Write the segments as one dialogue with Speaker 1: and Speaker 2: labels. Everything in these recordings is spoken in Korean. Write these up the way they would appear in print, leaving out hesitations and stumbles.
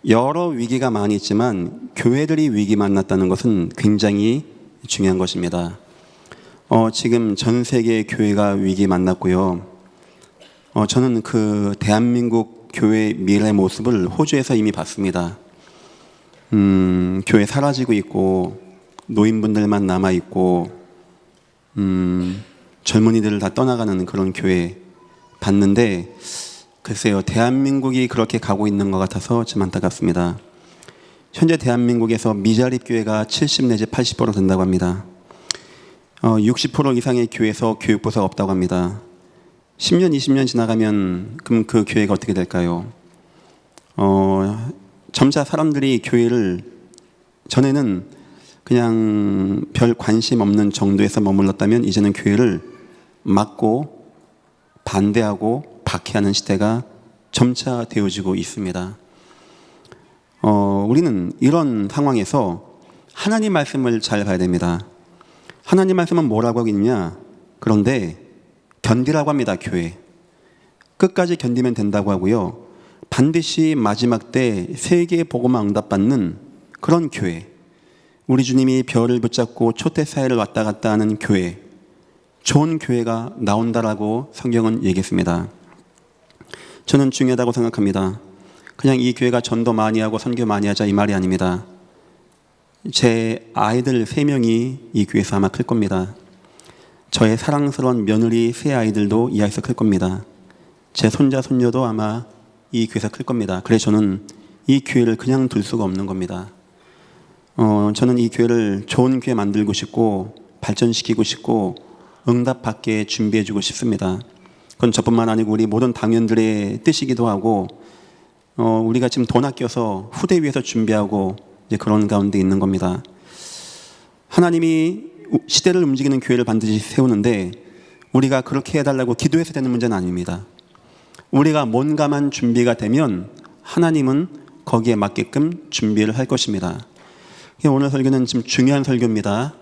Speaker 1: 여러 위기가 많이 있지만 교회들이 위기 만났다는 것은 굉장히 중요한 것입니다. 지금 전 세계 교회가 위기 만났고요. 저는 그 대한민국 교회 미래 모습을 호주에서 이미 봤습니다. 교회 사라지고 있고 노인분들만 남아 있고 젊은이들을 다 떠나가는 그런 교회 봤는데, 글쎄요, 대한민국이 그렇게 가고 있는 것 같아서 좀 안타깝습니다. 현재 대한민국에서 미자립 교회가 70 내지 80% 된다고 합니다. 60% 이상의 교회에서 교육부서가 없다고 합니다. 10년, 20년 지나가면 그럼 그 교회가 어떻게 될까요? 점차 사람들이 교회를 전에는 그냥 별 관심 없는 정도에서 머물렀다면 이제는 교회를 막고 반대하고 박해하는 시대가 점차 되어지고 있습니다. 우리는 이런 상황에서 하나님 말씀을 잘 봐야 됩니다. 하나님 말씀은 뭐라고 하고 있느냐? 그런데 견디라고 합니다. 교회 끝까지 견디면 된다고 하고요, 반드시 마지막 때 세계의 복음을 응답받는 그런 교회, 우리 주님이 별을 붙잡고 초대사회를 왔다 갔다 하는 교회, 좋은 교회가 나온다라고 성경은 얘기했습니다. 저는 중요하다고 생각합니다. 그냥 이 교회가 전도 많이 하고 선교 많이 하자 이 말이 아닙니다. 제 아이들 3명이 이 교회에서 아마 클 겁니다. 저의 사랑스러운 며느리 3 아이들도 이 아이에서 클 겁니다. 제 손자 손녀도 아마 이 교회에서 클 겁니다. 그래서 저는 이 교회를 그냥 둘 수가 없는 겁니다. 저는 이 교회를 좋은 교회 만들고 싶고 발전시키고 싶고 응답받게 준비해주고 싶습니다. 그건 저뿐만 아니고 우리 모든 당연들의 뜻이기도 하고, 우리가 지금 돈 아껴서 후대 위해서 준비하고 이제 그런 가운데 있는 겁니다. 하나님이 시대를 움직이는 교회를 반드시 세우는데 우리가 그렇게 해달라고 기도해서 되는 문제는 아닙니다. 우리가 뭔가만 준비가 되면 하나님은 거기에 맞게끔 준비를 할 것입니다. 오늘 설교는 지금 중요한 설교입니다.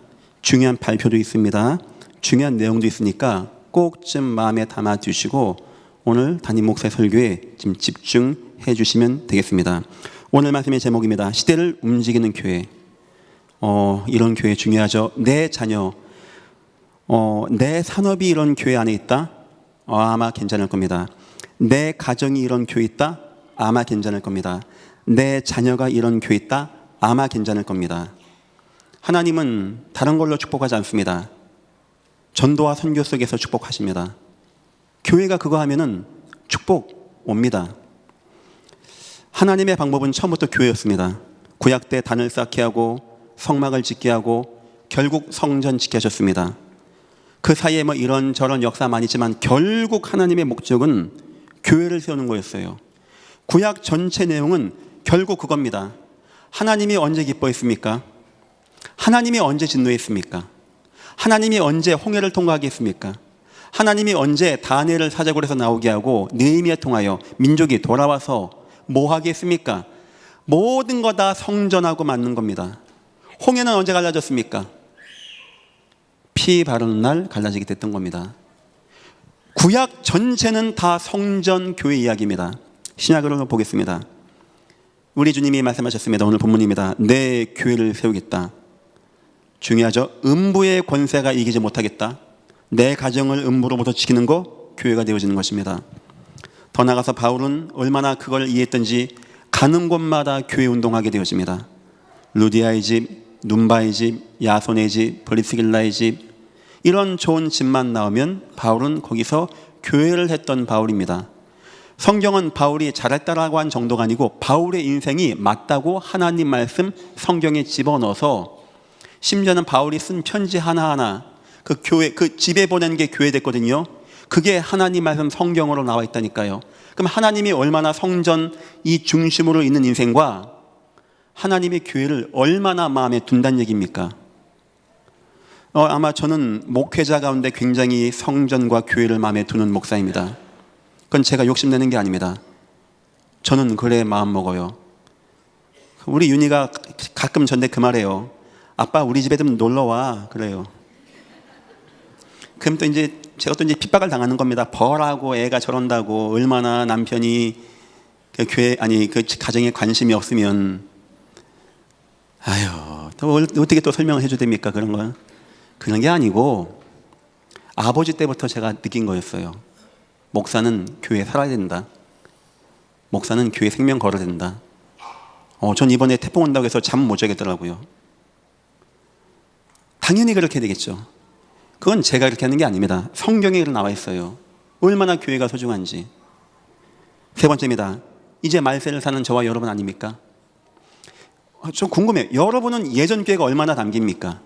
Speaker 1: 중요한 발표도 있습니다. 중요한 내용도 있으니까 꼭 좀 마음에 담아 두시고 오늘 담임 목사의 설교에 지금 집중해 주시면 되겠습니다. 오늘 말씀의 제목입니다. 시대를 움직이는 교회. 이런 교회 중요하죠. 내 자녀, 내 산업이 이런 교회 안에 있다? 아마 괜찮을 겁니다. 내 가정이 이런 교회 있다? 아마 괜찮을 겁니다. 내 자녀가 이런 교회 있다? 아마 괜찮을 겁니다. 하나님은 다른 걸로 축복하지 않습니다. 전도와 선교 속에서 축복하십니다. 교회가 그거 하면은 축복 옵니다. 하나님의 방법은 처음부터 교회였습니다. 구약 때 단을 쌓게 하고 성막을 짓게 하고 결국 성전 지켜줬습니다. 그 사이에 뭐 이런저런 역사 많이 있지만 결국 하나님의 목적은 교회를 세우는 거였어요. 구약 전체 내용은 결국 그겁니다. 하나님이 언제 기뻐했습니까? 하나님이 언제 진노했습니까? 하나님이 언제 홍해를 통과하게 했습니까? 하나님이 언제 다니엘을 사자굴에서 나오게 하고 느헤미야 통하여 민족이 돌아와서 뭐 하게 했습니까? 모든 거 다 성전하고 맞는 겁니다. 홍해는 언제 갈라졌습니까? 피 바르는 날 갈라지게 됐던 겁니다. 구약 전체는 다 성전 교회 이야기입니다. 신약으로 보겠습니다. 우리 주님이 말씀하셨습니다. 오늘 본문입니다. 내 교회를 세우겠다. 중요하죠. 음부의 권세가 이기지 못하겠다. 내 가정을 음부로부터 지키는 거 교회가 되어지는 것입니다. 더 나아가서 바울은 얼마나 그걸 이해했던지 가는 곳마다 교회 운동하게 되어집니다. 루디아의 집, 눈바의 집, 야손의 집, 브리스길라의 집, 이런 좋은 집만 나오면 바울은 거기서 교회를 했던 바울입니다. 성경은 바울이 잘했다라고 한 정도가 아니고 바울의 인생이 맞다고 하나님 말씀 성경에 집어넣어서, 심지어는 바울이 쓴 편지 하나하나 그 교회, 그 집에 보낸 게 교회 됐거든요. 그게 하나님 말씀 성경으로 나와 있다니까요. 그럼 하나님이 얼마나 성전 이 중심으로 있는 인생과 하나님의 교회를 얼마나 마음에 둔다는 얘기입니까? 아마 저는 목회자 가운데 굉장히 성전과 교회를 마음에 두는 목사입니다. 그건 제가 욕심내는 게 아닙니다. 저는 그래 마음 먹어요. 우리 윤희가 가끔 전에 그 말해요. 아빠 우리 집에 좀 놀러와 그래요. 그럼 또 이제 제가 또 이제 핍박을 당하는 겁니다. 벌하고 애가 저런다고, 얼마나 남편이 그 교회 그 가정에 관심이 없으면 또 어떻게 또 설명을 해줘야 됩니까? 그런 건 그런 게 아니고 아버지 때부터 제가 느낀 거였어요. 목사는 교회에 살아야 된다. 목사는 교회 생명 걸어야 된다. 전 이번에 태풍 온다고 해서 잠 못 자겠더라고요. 당연히 그렇게 되겠죠. 그건 제가 그렇게 하는 게 아닙니다. 성경에 나와 있어요. 얼마나 교회가 소중한지. 세 번째입니다. 이제 말세를 사는 저와 여러분 아닙니까? 좀 궁금해요. 여러분은 예전 교회가 얼마나 담깁니까?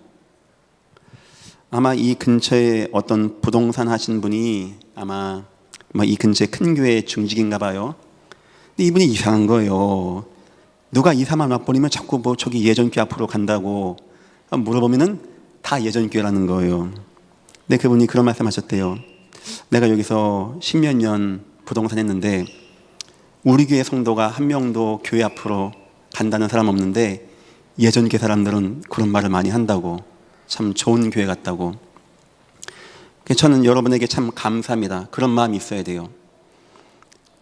Speaker 1: 아마 이 근처에 어떤 부동산 하신 분이 아마 이 근처에 큰 교회 중직인가 봐요. 근데 이분이 이상한 거예요. 누가 이사만 와버리면 자꾸 저기 예전 교회 앞으로 간다고 물어보면은 다 예전 교회라는 거예요. 근데 그분이 그런 말씀 하셨대요. 내가 여기서 10몇 년 부동산 했는데 우리 교회 성도가 한 명도 교회 앞으로 간다는 사람 없는데 예전 교회 사람들은 그런 말을 많이 한다고. 참 좋은 교회 같다고. 저는 여러분에게 참 감사합니다. 그런 마음이 있어야 돼요.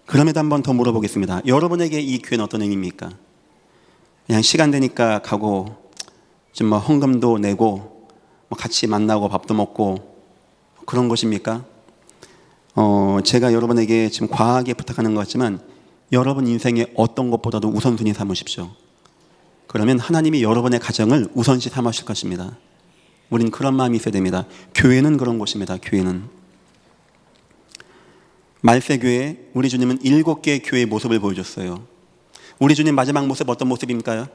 Speaker 1: 그럼에도 한 번 더 물어보겠습니다. 여러분에게 이 교회는 어떤 의미입니까? 그냥 시간 되니까 가고 좀 헌금도 내고 같이 만나고 밥도 먹고 그런 것입니까? 제가 여러분에게 지금 과하게 부탁하는 것 같지만 여러분 인생의 어떤 것보다도 우선순위 삼으십시오. 그러면 하나님이 여러분의 가정을 우선시 삼으실 것입니다. 우린 그런 마음이 있어야 됩니다. 교회는 그런 곳입니다. 교회는. 말세교회 우리 주님은 7개의 교회의 모습을 보여줬어요. 우리 주님 마지막 모습 어떤 모습입니까?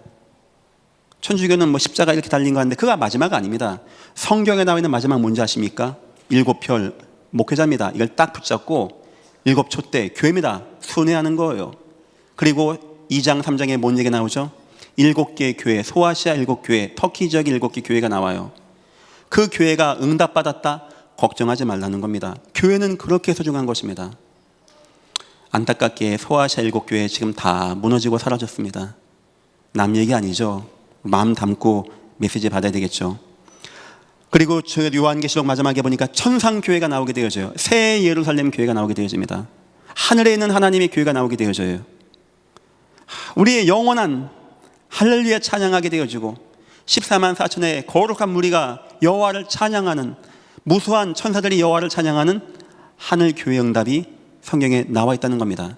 Speaker 1: 천주교는 십자가 이렇게 달린 거 하는데 그가 마지막 아닙니다. 성경에 나와 있는 마지막 뭔지 아십니까? 7별 목회자입니다. 이걸 딱 붙잡고 7촛대 교회입니다. 순회하는 거예요. 그리고 2장 3장에 뭔 얘기가 나오죠? 7개의 교회, 소아시아 7교회, 터키 지역 7개 교회가 나와요. 그 교회가 응답받았다? 걱정하지 말라는 겁니다. 교회는 그렇게 소중한 것입니다. 안타깝게 소아시아 7교회 지금 다 무너지고 사라졌습니다. 남 얘기 아니죠. 마음 담고 메시지 받아야 되겠죠. 그리고 저 요한계시록 마지막에 보니까 천상교회가 나오게 되어져요. 새 예루살렘 교회가 나오게 되어집니다. 하늘에 있는 하나님의 교회가 나오게 되어져요. 우리의 영원한 할렐루야 찬양하게 되어지고 14만 4천의 거룩한 무리가 여호와를 찬양하는, 무수한 천사들이 여호와를 찬양하는 하늘 교회 응답이 성경에 나와 있다는 겁니다.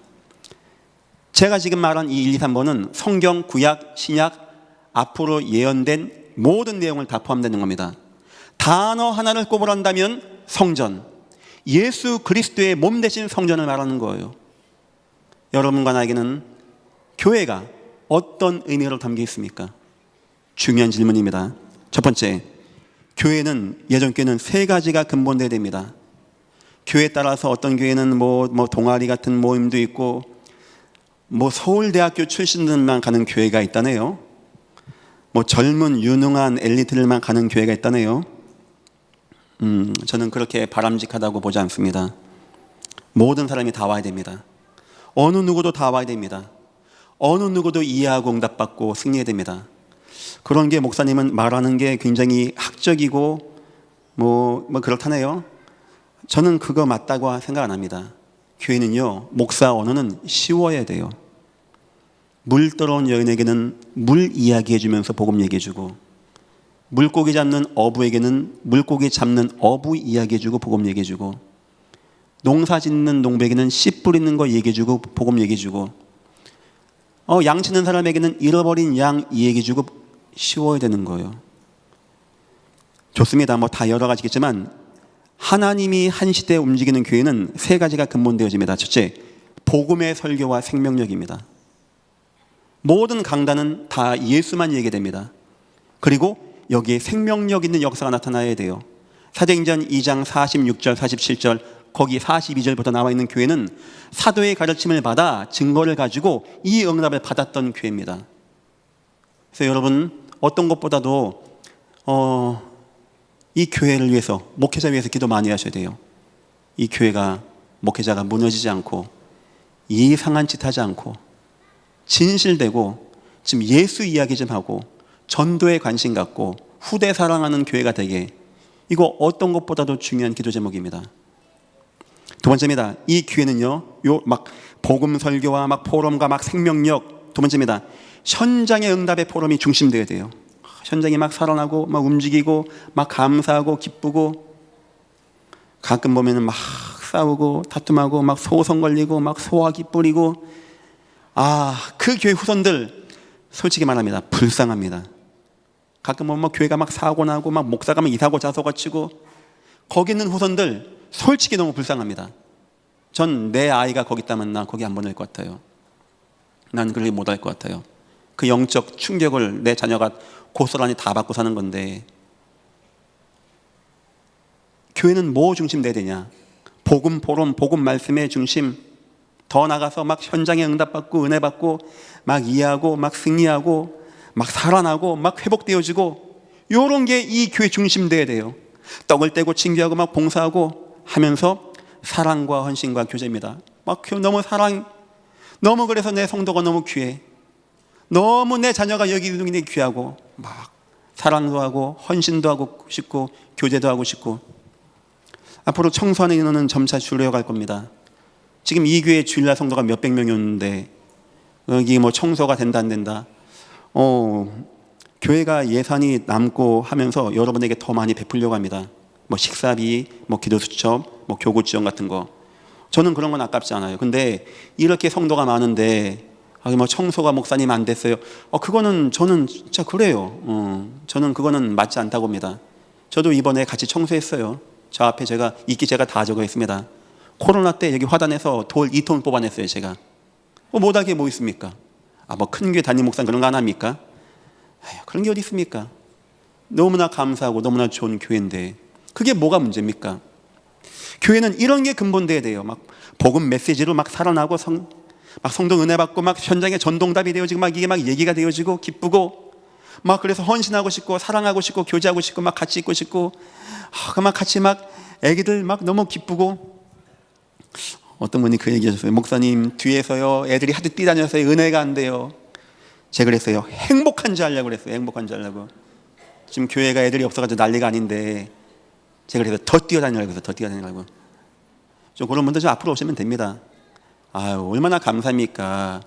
Speaker 1: 제가 지금 말한 이 1, 2, 3번은 성경, 구약, 신약 앞으로 예언된 모든 내용을 다 포함되는 겁니다. 단어 하나를 꼽으란다면 성전, 예수 그리스도의 몸 대신 성전을 말하는 거예요. 여러분과 나에게는 교회가 어떤 의미로 담겨 있습니까? 중요한 질문입니다. 첫 번째, 교회는, 예전 교회는 3가지가 근본되어야 됩니다. 교회에 따라서 어떤 교회는 동아리 같은 모임도 있고 서울대학교 출신들만 가는 교회가 있다네요. 젊은 유능한 엘리트들만 가는 교회가 있다네요. 저는 그렇게 바람직하다고 보지 않습니다. 모든 사람이 다 와야 됩니다. 어느 누구도 다 와야 됩니다. 어느 누구도 이해하고 응답받고 승리해야 됩니다. 그런 게 목사님은 말하는 게 굉장히 학적이고 그렇다네요. 저는 그거 맞다고 생각 안 합니다. 교회는요, 목사 언어는 쉬워야 돼요. 물 떨어온 여인에게는 물 이야기해주면서 복음 얘기해주고, 물고기 잡는 어부에게는 물고기 잡는 어부 이야기해주고 복음 얘기해주고, 농사 짓는 농부에게는 씨 뿌리는 거 얘기해주고 복음 얘기해주고, 양 치는 사람에게는 잃어버린 양 얘기해주고 쉬워야 되는 거예요. 좋습니다. 다 여러 가지겠지만 하나님이 한 시대에 움직이는 교회는 3가지가 근본되어집니다. 첫째, 복음의 설교와 생명력입니다. 모든 강단은 다 예수만 얘기됩니다. 그리고 여기에 생명력 있는 역사가 나타나야 돼요. 사도행전 2장 46절, 47절, 거기 42절부터 나와 있는 교회는 사도의 가르침을 받아 증거를 가지고 이 응답을 받았던 교회입니다. 그래서 여러분, 어떤 것보다도 이 교회를 위해서, 목회자 위해서 기도 많이 하셔야 돼요. 이 교회가, 목회자가 무너지지 않고 이상한 짓 하지 않고 진실되고 지금 예수 이야기 좀 하고 전도에 관심 갖고 후대 사랑하는 교회가 되게, 이거 어떤 것보다도 중요한 기도 제목입니다. 두 번째입니다. 이 교회는요, 복음 설교와 막 포럼과 막 생명력. 두 번째입니다. 현장의 응답의 포럼이 중심되어야 돼요. 현장이 막 살아나고 막 움직이고 막 감사하고 기쁘고, 가끔 보면은 막 싸우고 다툼하고 막 소송 걸리고 막 소화기 뿌리고, 그 교회 후손들 솔직히 말합니다. 불쌍합니다. 가끔 보면 막 교회가 막 사고 나고 막 목사가 막 이사고 자소가 치고, 거기 있는 후손들 솔직히 너무 불쌍합니다. 전 내 아이가 거기 있다면 나 거기 안 보낼 것 같아요. 난 그렇게 못할 것 같아요. 그 영적 충격을 내 자녀가 고스란히 다 받고 사는 건데, 교회는 뭐 중심 돼야 되냐? 복음 포럼, 복음 말씀의 중심. 더 나가서 막 현장에 응답받고 은혜 받고 막 이해하고 막 승리하고 막 살아나고 막 회복되어지고, 요런 게 이 교회 중심 돼야 돼요. 떡을 떼고 친교하고 막 봉사하고 하면서 사랑과 헌신과 교제입니다. 막 너무 너무 그래서 내 성도가 너무 귀해. 너무 내 자녀가 여기는 게 귀하고 막 사랑도 하고 헌신도 하고 싶고 교제도 하고 싶고. 앞으로 청소하는 인원은 점차 줄여갈 겁니다. 지금 이 교회 주일날 성도가 몇백 명이었는데 여기 뭐 청소가 된다 안 된다. 교회가 예산이 남고 하면서 여러분에게 더 많이 베풀려고 합니다. 뭐 식사비, 뭐 기도 수첩, 뭐 교구 지원 같은 거. 저는 그런 건 아깝지 않아요. 근데 이렇게 성도가 많은데 뭐 청소가 목사님 안 됐어요. 그거는 저는 진짜 그래요. 저는 그거는 맞지 않다고 봅니다. 저도 이번에 같이 청소했어요. 저 앞에 제가 다 적어있습니다. 코로나 때 여기 화단에서 돌 2톤 뽑아냈어요. 제가 못하게 뭐 있습니까? 뭐 큰 교회 담임 목사 그런 거 안 합니까? 그런 게 어디 있습니까? 너무나 감사하고 너무나 좋은 교회인데 그게 뭐가 문제입니까? 교회는 이런 게 근본돼야 돼요. 막 복음 메시지로 막 살아나고 막 성도 은혜 받고 막 현장에 전동답이 되어지고 막 이게 막 얘기가 되어지고 기쁘고, 막 그래서 헌신하고 싶고 사랑하고 싶고 교제하고 싶고 막 같이 있고 싶고, 막 같이 막 애기들 막 너무 기쁘고. 어떤 분이 그 얘기하셨어요. 목사님 뒤에서요 애들이 하도 뛰다녀서요 은혜가 안 돼요. 제가 그랬어요. 행복한 줄 알려고 그랬어요. 행복한 줄 알려고. 지금 교회가 애들이 없어가지고 난리가 아닌데 제가 그래서 더 뛰어다니라고 해서 더 뛰어다니라고. 좀 그런 분들 좀 앞으로 오시면 됩니다. 얼마나 감사합니까?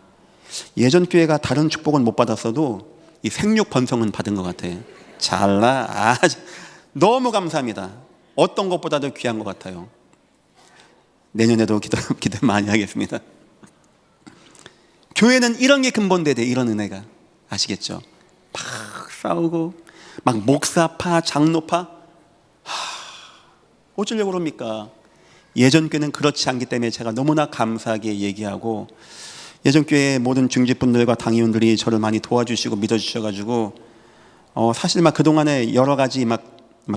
Speaker 1: 예전 교회가 다른 축복은 못 받았어도 이 생육 번성은 받은 것 같아요. 잘나. 너무 감사합니다. 어떤 것보다도 귀한 것 같아요. 내년에도 기도 많이 하겠습니다. 교회는 이런 게 근본돼야 돼. 이런 은혜가. 아시겠죠? 막 싸우고 막 목사파 장로파 어쩌려고 그럽니까? 예전 교회는 그렇지 않기 때문에 제가 너무나 감사하게 얘기하고, 예전 교회 모든 중직분들과 당의원들이 저를 많이 도와주시고 믿어주셔가지고 사실 막 그동안에 여러 가지 막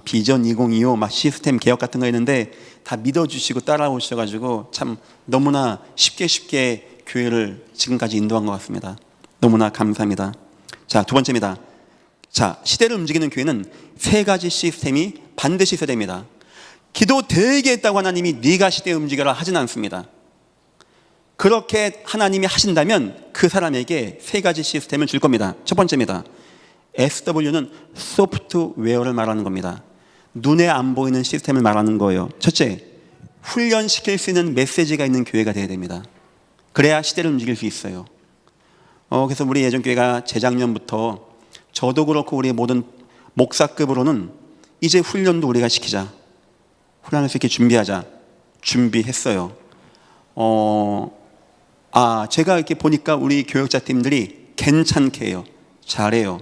Speaker 1: 비전 2025 막 시스템 개혁 같은 거 했는데 다 믿어주시고 따라오셔가지고 참 너무나 쉽게 교회를 지금까지 인도한 것 같습니다. 너무나 감사합니다. 자, 두 번째입니다. 자, 시대를 움직이는 교회는 세 가지 시스템이 반드시 있어야 됩니다. 기도 되게 했다고 하나님이 네가 시대에 움직여라 하진 않습니다. 그렇게 하나님이 하신다면 그 사람에게 세 가지 시스템을 줄 겁니다. 첫 번째입니다. SW는 소프트웨어를 말하는 겁니다. 눈에 안 보이는 시스템을 말하는 거예요. 첫째, 훈련시킬 수 있는 메시지가 있는 교회가 돼야 됩니다. 그래야 시대를 움직일 수 있어요. 그래서 우리 예전교회가 재작년부터 저도 그렇고 우리 모든 목사급으로는 이제 훈련도 우리가 시키자. 훈련을 이렇게 준비했어요. 제가 이렇게 보니까 우리 교육자팀들이 괜찮게 해요. 잘해요.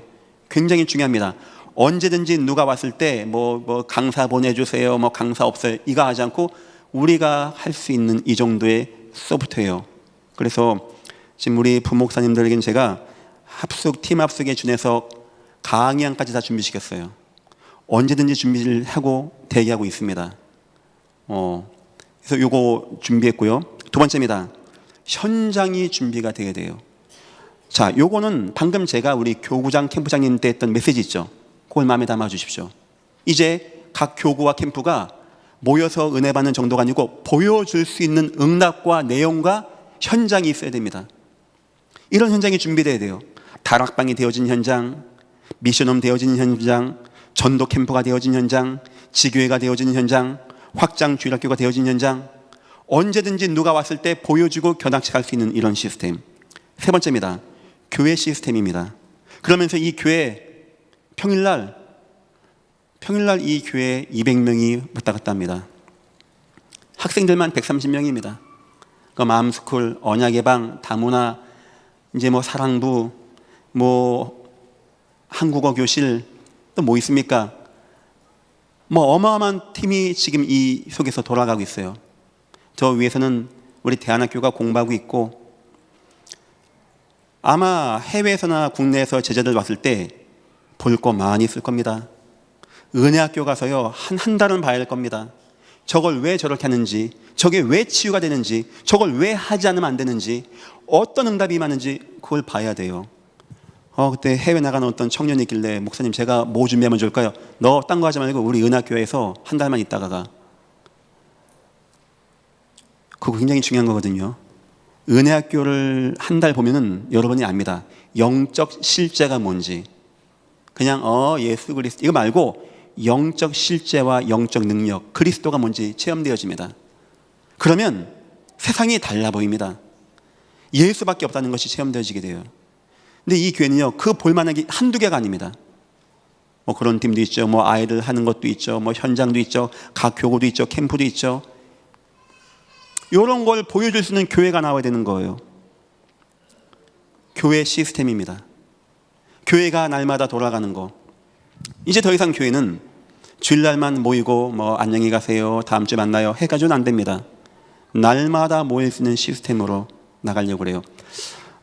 Speaker 1: 굉장히 중요합니다. 언제든지 누가 왔을 때 뭐 강사 보내주세요, 뭐 강사 없어요, 이거 하지 않고 우리가 할 수 있는 이 정도의 소프트웨어. 그래서 지금 우리 부목사님들에게는 제가 팀 합숙에 준해서 강의안까지 다 준비시켰어요. 언제든지 준비를 하고 대기하고 있습니다. 그래서 요거 준비했고요. 두 번째입니다. 현장이 준비가 되어야 돼요. 자, 요거는 방금 제가 우리 교구장 캠프장님 때 했던 메시지 있죠. 그걸 마음에 담아 주십시오. 이제 각 교구와 캠프가 모여서 은혜 받는 정도가 아니고 보여줄 수 있는 응답과 내용과 현장이 있어야 됩니다. 이런 현장이 준비돼야 돼요. 다락방이 되어진 현장, 미션홈 되어진 현장, 전도 캠프가 되어진 현장, 지교회가 되어진 현장, 확장 주일학교가 되어진 현장, 언제든지 누가 왔을 때 보여주고 견학할 수 있는 이런 시스템. 세 번째입니다. 교회 시스템입니다. 그러면서 이 교회 평일날 이 교회에 200명이 왔다 갔다 합니다. 학생들만 130명입니다. 그 마음스쿨, 언약의 방, 다문화, 이제 뭐 사랑부, 뭐 한국어 교실, 또 뭐 있습니까? 뭐 어마어마한 팀이 지금 이 속에서 돌아가고 있어요. 저 위에서는 우리 대안학교가 공부하고 있고, 아마 해외에서나 국내에서 제자들 왔을 때 볼 거 많이 있을 겁니다. 은혜학교 가서요 한 달은 봐야 할 겁니다. 저걸 왜 저렇게 하는지, 저게 왜 치유가 되는지, 저걸 왜 하지 않으면 안 되는지, 어떤 응답이 많은지 그걸 봐야 돼요. 그때 해외 나가는 어떤 청년이 있길래, 목사님 제가 뭐 준비하면 좋을까요? 너 딴 거 하지 말고 우리 은혜학교에서 한 달만 있다가 가. 그거 굉장히 중요한 거거든요. 은혜학교를 한 달 보면은 여러분이 압니다. 영적 실제가 뭔지. 그냥 예수 그리스도 이거 말고 영적 실제와 영적 능력, 그리스도가 뭔지 체험되어집니다. 그러면 세상이 달라 보입니다. 예수밖에 없다는 것이 체험되어지게 돼요. 근데 이 교회는요, 그 볼만한 게 한두 개가 아닙니다. 뭐 그런 팀도 있죠. 뭐 아이들 하는 것도 있죠. 뭐 현장도 있죠. 각 교구도 있죠. 캠프도 있죠. 이런 걸 보여줄 수 있는 교회가 나와야 되는 거예요. 교회 시스템입니다. 교회가 날마다 돌아가는 거. 이제 더 이상 교회는 주일날만 모이고 뭐 안녕히 가세요, 다음 주에 만나요 해가지고는 안 됩니다. 날마다 모일 수 있는 시스템으로 나가려고 그래요.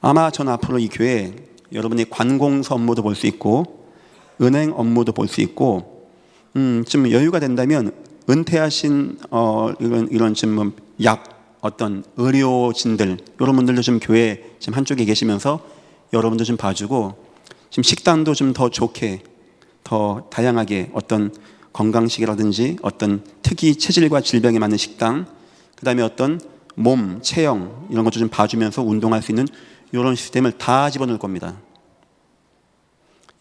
Speaker 1: 아마 저는 앞으로 이 교회 여러분이 관공서 업무도 볼 수 있고 은행 업무도 볼 수 있고 좀 여유가 된다면 은퇴하신 이런 좀 어떤 의료진들 이런 분들도 좀 교회 지금 한쪽에 계시면서 여러분도 좀 봐주고, 지금 식단도 좀 더 좋게, 더 다양하게 어떤 건강식이라든지 어떤 특이 체질과 질병에 맞는 식당, 그 다음에 어떤 몸, 체형 이런 것도 좀 봐주면서 운동할 수 있는 이런 시스템을 다 집어넣을 겁니다.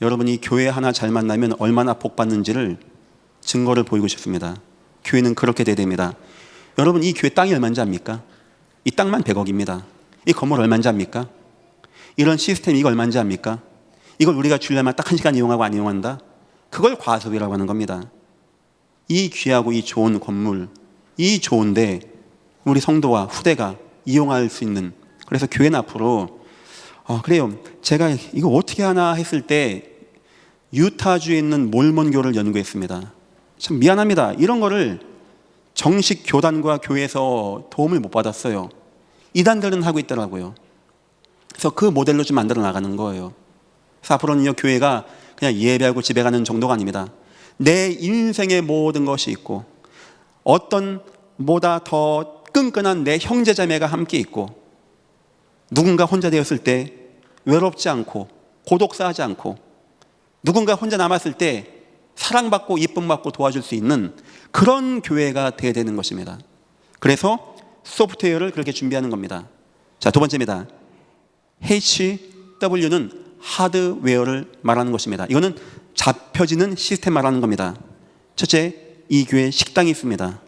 Speaker 1: 여러분이 교회 하나 잘 만나면 얼마나 복 받는지를 증거를 보이고 싶습니다. 교회는 그렇게 돼야 됩니다. 여러분 이 교회 땅이 얼마인지 압니까? 이 땅만 100억입니다. 이 건물 얼마인지 압니까? 이런 시스템 이거 얼마인지 압니까? 이걸 우리가 주일날만 딱 1시간 이용하고 안 이용한다? 그걸 과소비라고 하는 겁니다. 이 귀하고 이 좋은 건물, 이 좋은데 우리 성도와 후대가 이용할 수 있는, 그래서 교회는 앞으로 그래요, 제가 이거 어떻게 하나 했을 때 유타주에 있는 몰몬교를 연구했습니다. 참 미안합니다. 이런 거를 정식 교단과 교회에서 도움을 못 받았어요. 이단들은 하고 있더라고요. 그래서 그 모델로 좀 만들어 나가는 거예요. 그래서 앞으로는 교회가 그냥 예배하고 집에 가는 정도가 아닙니다. 내 인생의 모든 것이 있고, 어떤 보다 더 끈끈한 내 형제자매가 함께 있고, 누군가 혼자 되었을 때 외롭지 않고 고독사하지 않고, 누군가 혼자 남았을 때 사랑받고 이쁨받고 도와줄 수 있는 그런 교회가 되어야 되는 것입니다. 그래서 소프트웨어를 그렇게 준비하는 겁니다. 자, 두 번째입니다. HW는 하드웨어를 말하는 것입니다. 이거는 잡혀지는 시스템 말하는 겁니다. 첫째, 이 교회에 식당이 있습니다.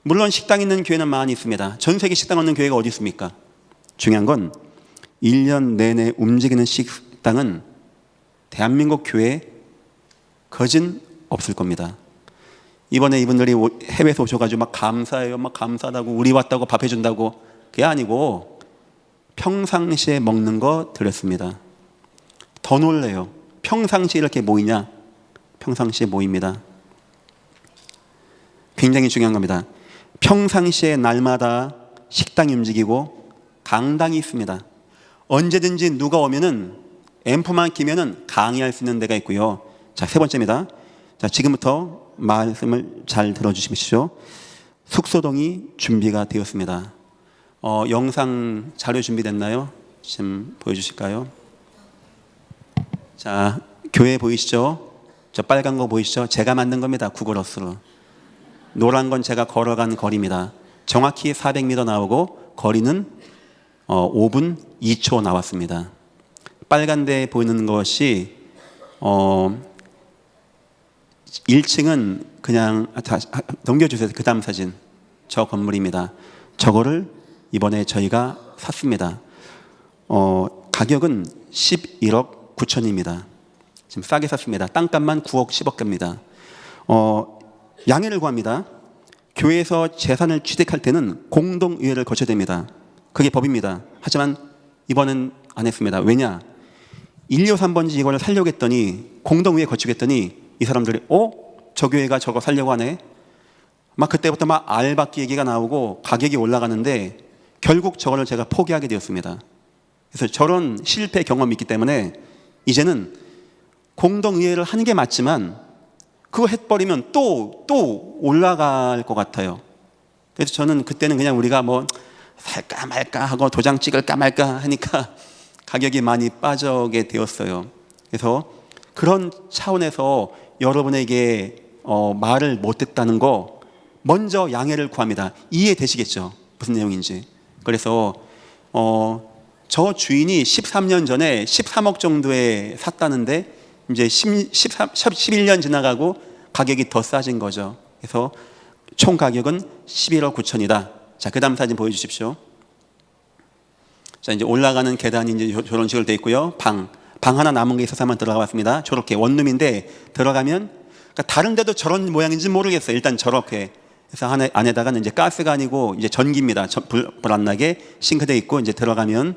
Speaker 1: 물론 식당 있는 교회는 많이 있습니다. 전 세계 식당 없는 교회가 어디 있습니까? 중요한 건 1년 내내 움직이는 식당은 대한민국 교회에 거진 없을 겁니다. 이번에 이분들이 해외에서 오셔가지고 막 감사해요, 막 감사하다고, 우리 왔다고 밥 해준다고, 그게 아니고 평상시에 먹는 거 드렸습니다. 더 놀래요. 평상시에 이렇게 모이냐? 평상시에 모입니다. 굉장히 중요한 겁니다. 평상시에 날마다 식당이 움직이고 강당이 있습니다. 언제든지 누가 오면은 앰프만 끼면은 강의할 수 있는 데가 있고요. 자, 세 번째입니다. 자, 지금부터 말씀을 잘 들어주십시오. 숙소동이 준비가 되었습니다. 영상 자료 준비됐나요? 지금 보여주실까요? 자, 교회 보이시죠? 저 빨간 거 보이시죠? 제가 만든 겁니다. 구글 어스로. 노란 건 제가 걸어간 거리입니다. 정확히 400m 나오고 거리는 5분 2초 나왔습니다. 빨간 데 보이는 것이 1층은 그냥 넘겨주세요. 그 다음 사진. 저 건물입니다. 저거를 이번에 저희가 샀습니다. 가격은 11억 9천입니다. 지금 싸게 샀습니다. 땅값만 9억 10억 갑니다. 양해를 구합니다. 교회에서 재산을 취득할 때는 공동의회를 거쳐야 됩니다. 그게 법입니다. 하지만 이번엔 안 했습니다. 왜냐? 1, 2, 3번지 이걸 살려고 했더니 공동의회 거치고 했더니 이 사람들이 저 교회가 저거 살려고 하네. 막 그때부터 막 알박기 얘기가 나오고 가격이 올라가는데 결국 저거를 제가 포기하게 되었습니다. 그래서 저런 실패 경험이 있기 때문에 이제는 공동의회를 하는 게 맞지만 그거 해버리면 또 올라갈 것 같아요. 그래서 저는 그때는 그냥 우리가 뭐 살까 말까 하고 도장 찍을까 말까 하니까 가격이 많이 빠져게 되었어요. 그래서 그런 차원에서 여러분에게 말을 못했다는 거 먼저 양해를 구합니다. 이해되시겠죠? 무슨 내용인지. 그래서 저 주인이 13년 전에 13억 정도에 샀다는데 이제 11년 지나가고 가격이 더 싸진 거죠. 그래서 총 가격은 11억 9천이다. 자, 그 다음 사진 보여주십시오. 자, 이제 올라가는 계단이 이제 저런 식으로 되어 있고요. 방 하나 남은 게 있어서 한번 들어가 봤습니다. 저렇게 원룸인데 들어가면 그러니까 다른 데도 저런 모양인지 모르겠어요. 일단 저렇게. 그래서 안에다가는 이제 가스가 아니고 이제 전기입니다. 불 안 나게 싱크대 있고 이제 들어가면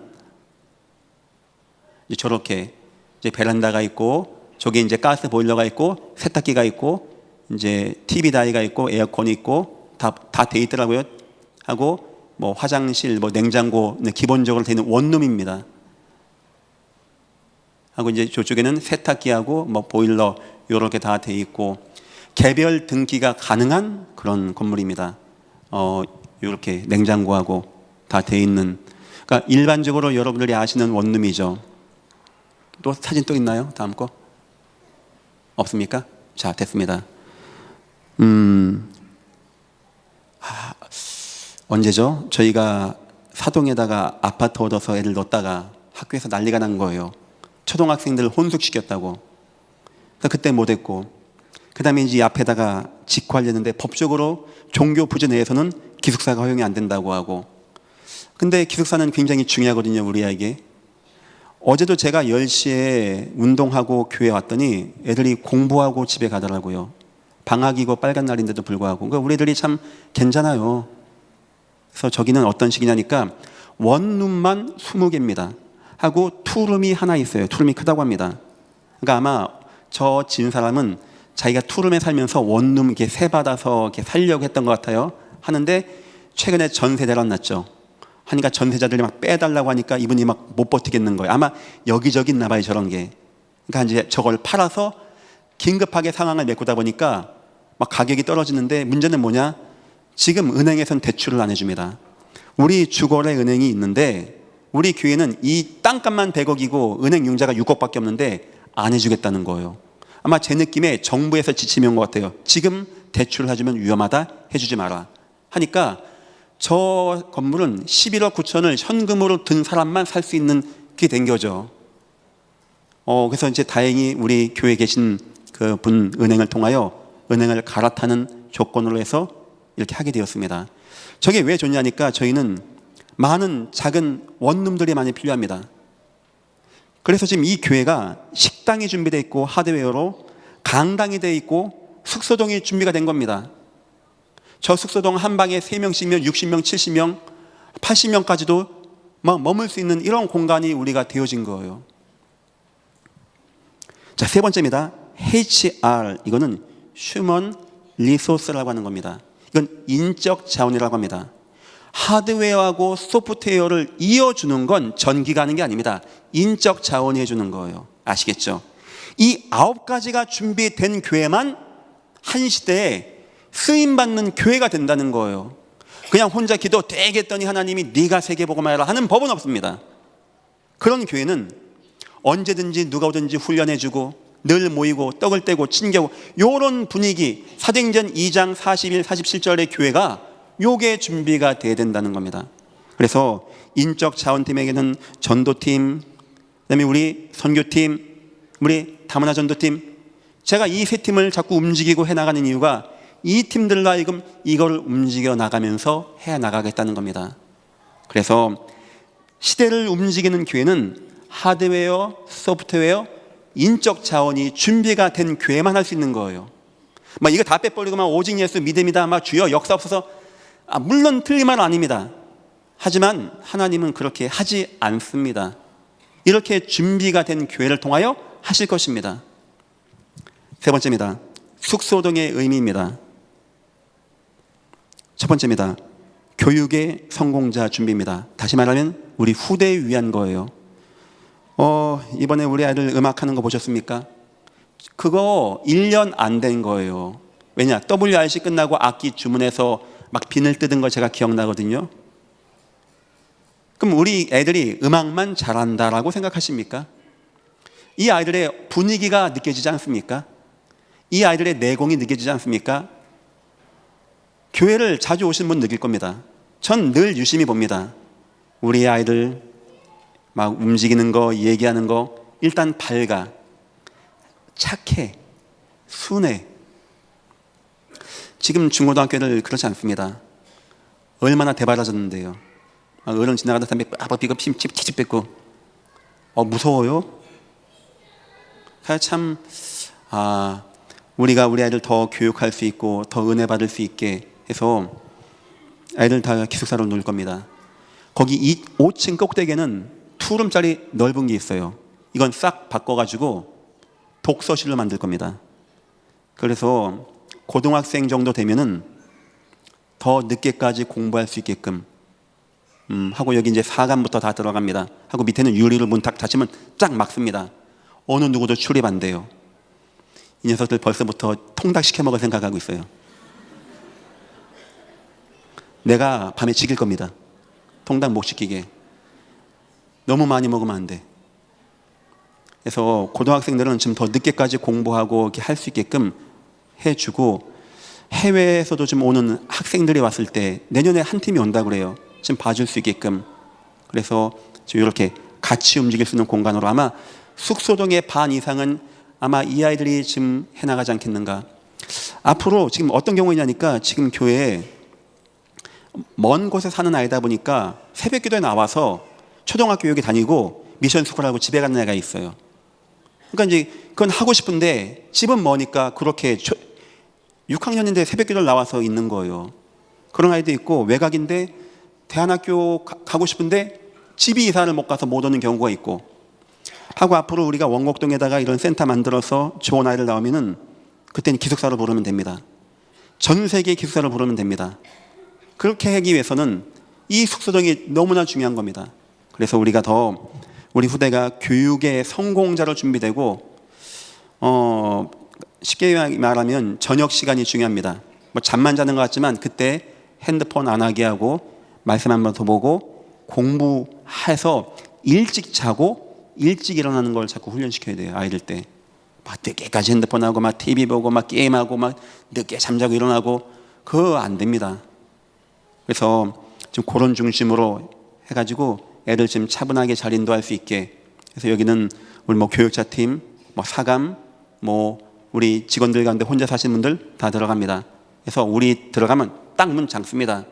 Speaker 1: 이제 저렇게 이제 베란다가 있고 저기 이제 가스 보일러가 있고 세탁기가 있고 이제 TV 다이가 있고 에어컨이 있고 다 돼 있더라고요. 하고 뭐 화장실, 뭐 냉장고 기본적으로 되어 있는 원룸입니다. 하고 이제 저쪽에는 세탁기하고 뭐 보일러 이렇게 다 돼 있고 개별 등기가 가능한 그런 건물입니다. 이렇게 냉장고하고 다 돼 있는. 그러니까 일반적으로 여러분들이 아시는 원룸이죠. 또 사진 또 있나요? 다음 거 없습니까? 자, 됐습니다. 언제죠? 저희가 사동에다가 아파트 얻어서 애를 넣었다가 학교에서 난리가 난 거예요. 초등학생들 혼숙시켰다고. 그때 못했고, 그 다음에 이제 앞에다가 직구하려는데 법적으로 종교 부지 내에서는 기숙사가 허용이 안 된다고 하고. 근데 기숙사는 굉장히 중요하거든요, 우리에게. 어제도 제가 10시에 운동하고 교회 왔더니 애들이 공부하고 집에 가더라고요. 방학이고 빨간 날인데도 불구하고. 그러니까 우리 애들이 참 괜찮아요. 그래서 저기는 어떤 식이냐니까 원룸만 20개입니다. 하고 투룸이 하나 있어요. 투룸이 크다고 합니다. 그러니까 아마 저 진 사람은 자기가 투룸에 살면서 원룸 이렇게 세 받아서 이렇게 살려고 했던 것 같아요. 하는데 최근에 전세 대란 났죠. 하니까 전세자들이 막 빼달라고 하니까 이분이 막 못 버티겠는 거예요. 아마 여기저기 있나 봐요, 저런 게. 그러니까 이제 저걸 팔아서 긴급하게 상황을 메꾸다 보니까 막 가격이 떨어지는데 문제는 뭐냐? 지금 은행에선 대출을 안 해줍니다. 우리 주거래 은행이 있는데 우리 교회는 이 땅값만 100억이고 은행 융자가 6억밖에 없는데 안 해주겠다는 거예요. 아마 제 느낌에 정부에서 지침인 것 같아요. 지금 대출을 해주면 위험하다, 해주지 마라 하니까 저 건물은 11억 9천을 현금으로 든 사람만 살 수 있는 게 된 거죠. 그래서 이제 다행히 우리 교회에 계신 그 분 은행을 통하여 은행을 갈아타는 조건으로 해서 이렇게 하게 되었습니다. 저게 왜 좋냐니까 저희는 많은 작은 원룸들이 많이 필요합니다. 그래서 지금 이 교회가 식당이 준비되어 있고 하드웨어로 강당이 되어 있고 숙소동이 준비가 된 겁니다. 저 숙소동 한 방에 3명씩이면 60명, 70명, 80명까지도 막 머물 수 있는 이런 공간이 우리가 되어진 거예요. 자, 세 번째입니다. HR, 이거는 Human Resource라고 하는 겁니다. 이건 인적 자원이라고 합니다. 하드웨어하고 소프트웨어를 이어주는 건 전기가 하는 게 아닙니다. 인적 자원이 해주는 거예요. 아시겠죠? 이 9가지가 준비된 교회만 한 시대에 쓰임받는 교회가 된다는 거예요. 그냥 혼자 기도 되게 했더니 하나님이 네가 세계복음을 해라 하는 법은 없습니다. 그런 교회는 언제든지 누가 오든지 훈련해주고 늘 모이고 떡을 떼고 친교하고 이런 분위기, 사도행전 2장 41, 47절의 교회가 요게 준비가 돼야 된다는 겁니다. 그래서 인적 자원팀에게는 전도팀, 그다음에 우리 선교팀, 우리 다문화 전도팀, 제가 이 세 팀을 자꾸 움직이고 해나가는 이유가 이 팀들로 하여금 이걸 움직여 나가면서 해 나가겠다는 겁니다. 그래서 시대를 움직이는 교회는 하드웨어, 소프트웨어, 인적 자원이 준비가 된 교회만 할 수 있는 거예요. 막 이거 다 빼버리고 막 오직 예수 믿음이다, 막 주여 역사 없어서, 물론 틀린 말은 아닙니다. 하지만 하나님은 그렇게 하지 않습니다. 이렇게 준비가 된 교회를 통하여 하실 것입니다. 세 번째입니다. 숙소동의 의미입니다. 첫 번째입니다. 교육의 성공자 준비입니다. 다시 말하면 우리 후대에 위한 거예요. 이번에 우리 아이들 음악하는 거 보셨습니까? 그거 1년 안 된 거예요. 왜냐? WRC 끝나고 악기 주문해서 막 비늘 뜯은 거 제가 기억나거든요. 그럼 우리 애들이 음악만 잘한다라고 생각하십니까? 이 아이들의 분위기가 느껴지지 않습니까? 이 아이들의 내공이 느껴지지 않습니까? 교회를 자주 오신 분 느낄 겁니다. 전 늘 유심히 봅니다. 우리 아이들 막 움직이는 거, 얘기하는 거, 일단 밝아, 착해, 순해. 지금 중고등학교들 그렇지 않습니다. 얼마나 대바라졌는데요. 어른 지나가다 담배 삐고 칩 뱉고, 무서워요. 참, 우리가 우리 아이들 더 교육할 수 있고 더 은혜 받을 수 있게 해서 아이들 다 기숙사로 놀 겁니다. 거기 5층 꼭대기에는 투룸짜리 넓은 게 있어요. 이건 싹 바꿔가지고 독서실로 만들 겁니다. 그래서 고등학생 정도 되면은 더 늦게까지 공부할 수 있게끔 하고, 여기 이제 4간부터 다 들어갑니다. 하고 밑에는 유리로 문 탁 닫히면 쫙 막습니다. 어느 누구도 출입 안 돼요. 이 녀석들 벌써부터 통닭 시켜 먹을 생각하고 있어요. 내가 밤에 지킬 겁니다. 통닭 못 시키게. 너무 많이 먹으면 안 돼. 그래서 고등학생들은 좀 더 늦게까지 공부하고 이렇게 할 수 있게끔 해주고, 해외에서도 좀 오는 학생들이 왔을 때 내년에 한 팀이 온다고 그래요. 좀 봐줄 수 있게끔. 그래서 좀 이렇게 같이 움직일 수 있는 공간으로 아마 숙소동의 반 이상은 아마 이 아이들이 지금 해나가지 않겠는가. 앞으로 지금 어떤 경우냐니까, 지금 교회에 먼 곳에 사는 아이다 보니까 새벽 기도에 나와서 초등학교 여기 다니고 미션 스쿨하고 집에 가는 애가 있어요. 그러니까 이제 그건 하고 싶은데 집은 머니까 그렇게 6학년인데 새벽 기도를 나와서 있는 거예요. 그런 아이도 있고, 외곽인데 대안학교 가고 싶은데 집이 이사를 못 가서 못 오는 경우가 있고 하고, 앞으로 우리가 원곡동에다가 이런 센터 만들어서 좋은 아이들 나오면은 그때는 기숙사로 부르면 됩니다. 전 세계 기숙사로 부르면 됩니다. 그렇게 하기 위해서는 이 숙소동이 너무나 중요한 겁니다. 그래서 우리가 더 우리 후대가 교육의 성공자로 준비되고, 쉽게 말하면 저녁 시간이 중요합니다. 뭐 잠만 자는 것 같지만 그때 핸드폰 안 하게 하고 말씀 한 번 더 보고 공부해서 일찍 자고 일찍 일어나는 걸 자꾸 훈련시켜야 돼요. 아이들 때 막 늦게까지 핸드폰하고 막 TV 보고 막 게임하고 막 늦게 잠자고 일어나고 그거 안 됩니다. 그래서 좀 그런 중심으로 해가지고 애들 좀 차분하게 잘 인도할 수 있게. 그래서 여기는 우리 뭐 교육자 팀, 뭐 사감, 뭐 우리 직원들 가운데 혼자 사시는 분들 다 들어갑니다. 그래서 우리 들어가면 딱 문 잠습니다.